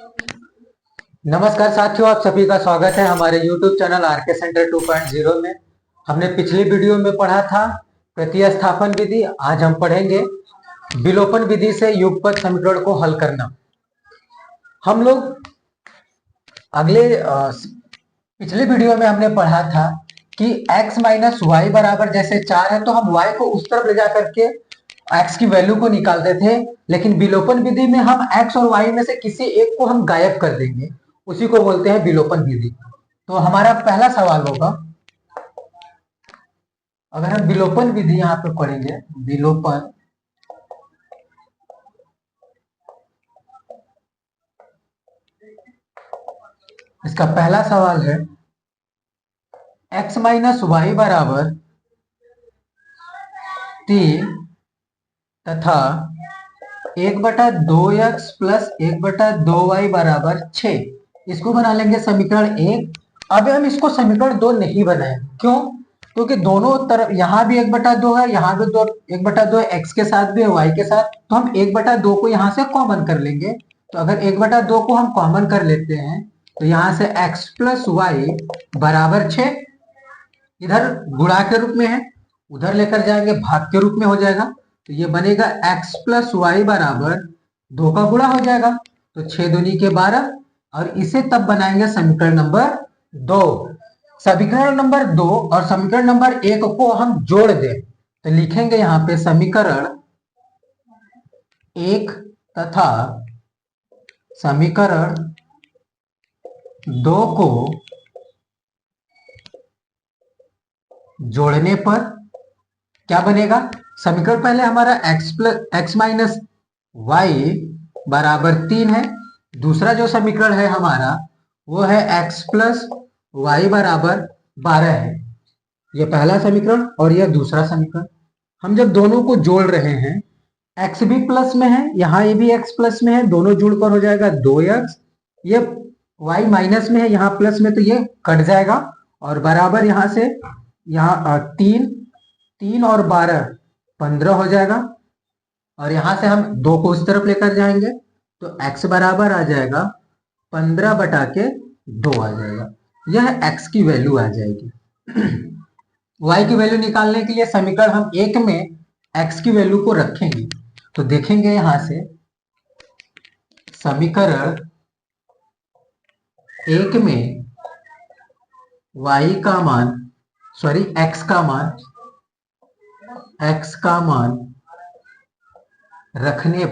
नमस्कार साथियों, आप सभी का स्वागत है हमारे YouTube चैनल आरके सेंटर 2.0 में। हमने पिछली वीडियो में पढ़ा था प्रतिस्थापन विधि। आज हम पढ़ेंगे विलोपन विधि से युगपत समीकरण को हल करना। हम लोग पिछले वीडियो में हमने पढ़ा था कि x माइनस वाई बराबर जैसे 4 है तो हम y को उस तरफ ले जा करके x की वैल्यू को निकालते थे, लेकिन विलोपन विधि में हम x और y में से किसी एक को हम गायब कर देंगे, उसी को बोलते हैं विलोपन विधि। तो हमारा पहला सवाल होगा, अगर हम विलोपन विधि यहां पे पढ़ेंगे, विलोपन इसका पहला सवाल है x माइनस वाई बराबर 3 तथा 1/2x प्लस 1/2y बराबर 6, इसको बना लेंगे समीकरण 1। अब हम इसको समीकरण 2 नहीं बनाए, क्यों? क्योंकि दोनों तरफ यहाँ भी 1/2 है, यहाँ भी 1/2 है, x के साथ भी है, y के साथ, तो हम 1/2 को यहाँ से कॉमन कर लेंगे। तो अगर 1/2 को हम कॉमन कर लेते हैं तो यहाँ से x प्लस वाई बराबर 6, इधर गुणा के रूप में है, उधर लेकर जाएंगे भाग के रूप में हो जाएगा। तो ये बनेगा x प्लस वाई बराबर 2 का गुणा हो जाएगा, तो 6 दूनी के 12, और इसे तब बनाएंगे समीकरण नंबर 2। समीकरण नंबर 2 और समीकरण नंबर 1 को हम जोड़ दें तो लिखेंगे यहाँ पे समीकरण 1 तथा समीकरण 2 को जोड़ने पर क्या बनेगा? समीकरण पहले हमारा x माइनस वाई बराबर 3 है, दूसरा जो समीकरण है हमारा वो है x प्लस वाई बराबर 12 है। ये पहला समीकरण और यह दूसरा समीकरण। हम जब दोनों को जोड़ रहे हैं, x भी प्लस में है, यहाँ ये भी x प्लस में है, दोनों जुड़कर हो जाएगा 2x, ये y माइनस में है, यहाँ प्लस में, तो ये कट जाएगा और बराबर यहाँ से यहाँ 3 और 12 15 हो जाएगा, और यहां से हम 2 को उस तरफ लेकर जाएंगे तो x बराबर आ जाएगा 15/2 आ जाएगा। यह x की वैल्यू आ जाएगी। y की वैल्यू निकालने के लिए समीकरण हम 1 में x की वैल्यू को रखेंगे, तो देखेंगे यहां से समीकरण 1 में x का मान रखने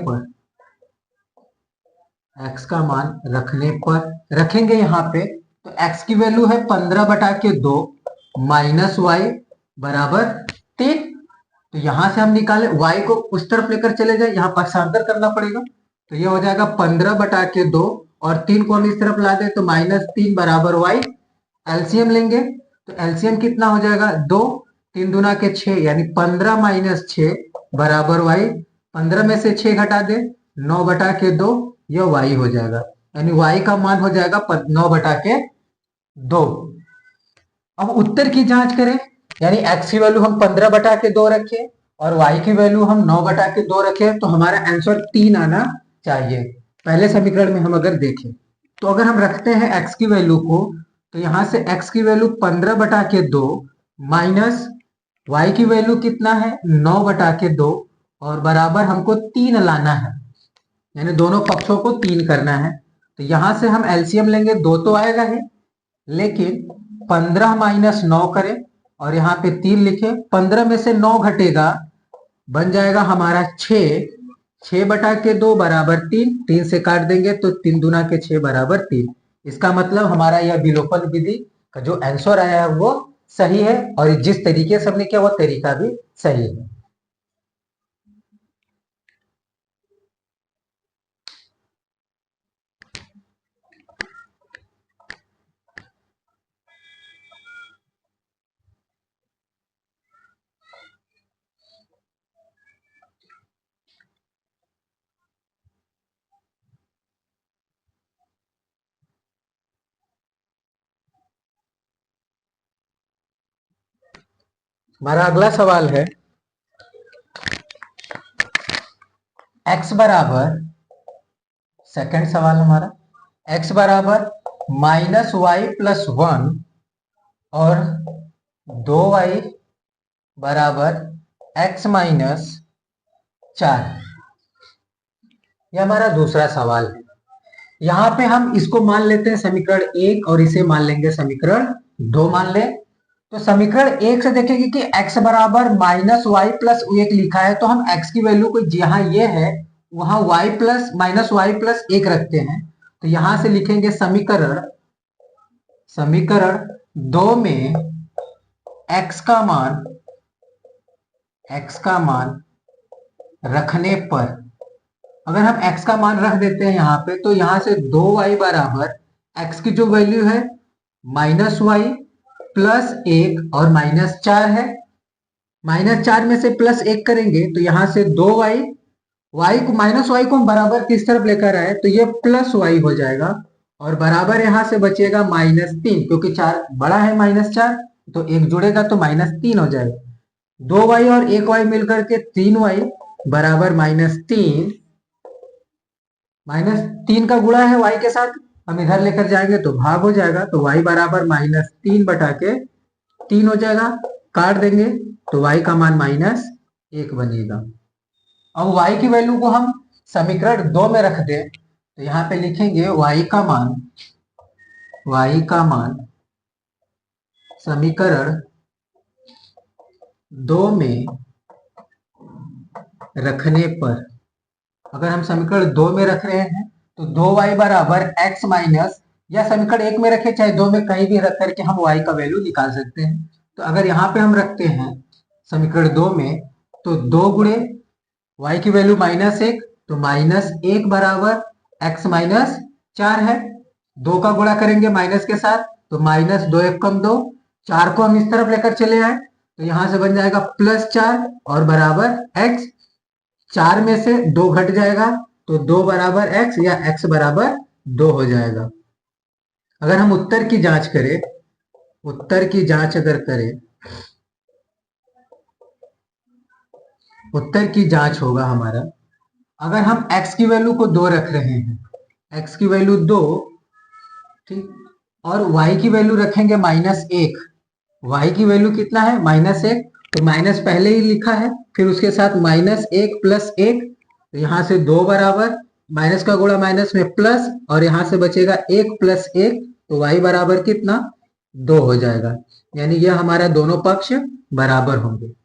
पर रखेंगे यहाँ पे, तो x की वैल्यू है 15/2 माइनस वाई बराबर 3। तो यहां से हम निकाले y को उस तरफ लेकर चले जाए, यहाँ पक्षांतर करना पड़ेगा, तो ये हो जाएगा 15/2 और 3 को हम इस तरफ ला दें तो -3 बराबर y। एलसीएम लेंगे तो एलसीएम कितना हो जाएगा? 2, 3 दूना के 6, यानी 15 माइनस 6 बराबर y। 15 में से 6 घटा दे 9/2, यह y हो जाएगा, यानी y का मान हो जाएगा 9/2। अब उत्तर की जांच करें, यानी x की वैल्यू हम 15/2 रखे और y की वैल्यू हम 9/2 रखे, तो हमारा आंसर 3 आना चाहिए। पहले समीकरण में हम अगर देखें तो अगर हम रखते हैं x की वैल्यू को, तो यहां से x की वैल्यू 15/2 माइनस y की वैल्यू कितना है? 9/2, और बराबर हमको 3 लाना है, यानी दोनों पक्षों को 3 करना है। तो यहां से हम एलसीएम लेंगे, 2 तो आएगा ही, लेकिन 15 माइनस 9 करें और यहाँ पे 3 लिखे, 15 में से 9 घटेगा, बन जाएगा हमारा 6/2 बराबर 3, 3 से काट देंगे तो 3 दूना के 6 बराबर 3। इसका मतलब हमारा यह विलोपन विधि का जो आंसर आया है वो सही है, और जिस तरीके से हमने किया वो तरीका भी सही है। हमारा अगला सवाल है x बराबर, सेकंड सवाल हमारा x बराबर -y+1 और 2y बराबर x-4। यह हमारा दूसरा सवाल है। यहाँ पे हम इसको मान लेते हैं समीकरण 1 और इसे मान लेंगे समीकरण 2 मान ले। तो समीकरण 1 से देखेंगे कि x बराबर -y+1 लिखा है, तो हम x की वैल्यू को जहां ये है वहां -y+1 रखते हैं। तो यहां से लिखेंगे समीकरण 2 में x का मान रखने पर, अगर हम x का मान रख देते हैं यहाँ पे, तो यहां से 2y बराबर x की जो वैल्यू है -y+1 और -4 है। -4 में से +1 करेंगे तो यहां से 2y, y को -y को हम बराबर किस तरफ लेकर आए तो ये +y हो जाएगा और बराबर यहां से बचेगा -3, क्योंकि 4 बड़ा है -4, तो एक जुड़ेगा तो -3 हो जाएगा। 2y और 1y मिलकर के 3y बराबर -3, -3 का गुणा है y के साथ, हम इधर लेकर जाएंगे तो भाग हो जाएगा, तो y बराबर -3 बटा के 3 हो जाएगा। काट देंगे तो y का मान -1 बनेगा। अब y की वैल्यू को हम समीकरण 2 में रख दें तो यहाँ पे लिखेंगे y का मान समीकरण 2 में रखने पर, अगर हम समीकरण 2 में रख रहे हैं तो 2y बराबर x माइनस, या समीकरण 1 में रखे चाहे 2 में कहीं भी रख करके हम y का वैल्यू निकाल सकते हैं। तो अगर यहाँ पे हम रखते हैं समीकरण 2 में तो 2 गुणे y की वैल्यू -1, तो -1 बराबर x -4 है। 2 का गुणा करेंगे माइनस के साथ तो -2 1 कम 2, 4 को हम इस तरफ लेकर चले आए तो यहां से बन जाएगा +4 और बराबर x। 4 में से 2 घट जाएगा तो 2 बराबर x या x बराबर 2 हो जाएगा। अगर हम उत्तर की जांच करें, उत्तर की जांच होगा हमारा, अगर हम x की वैल्यू को 2 रख रहे हैं, x की वैल्यू 2, ठीक, और y की वैल्यू रखेंगे -1, y की वैल्यू कितना है -1, तो माइनस पहले ही लिखा है, फिर उसके साथ -1 + 1, तो यहां से 2 बराबर, माइनस का गुणा माइनस में प्लस, और यहां से बचेगा 1 + 1, तो y बराबर कितना 2 हो जाएगा। यानी यह हमारा दोनों पक्ष बराबर होंगे।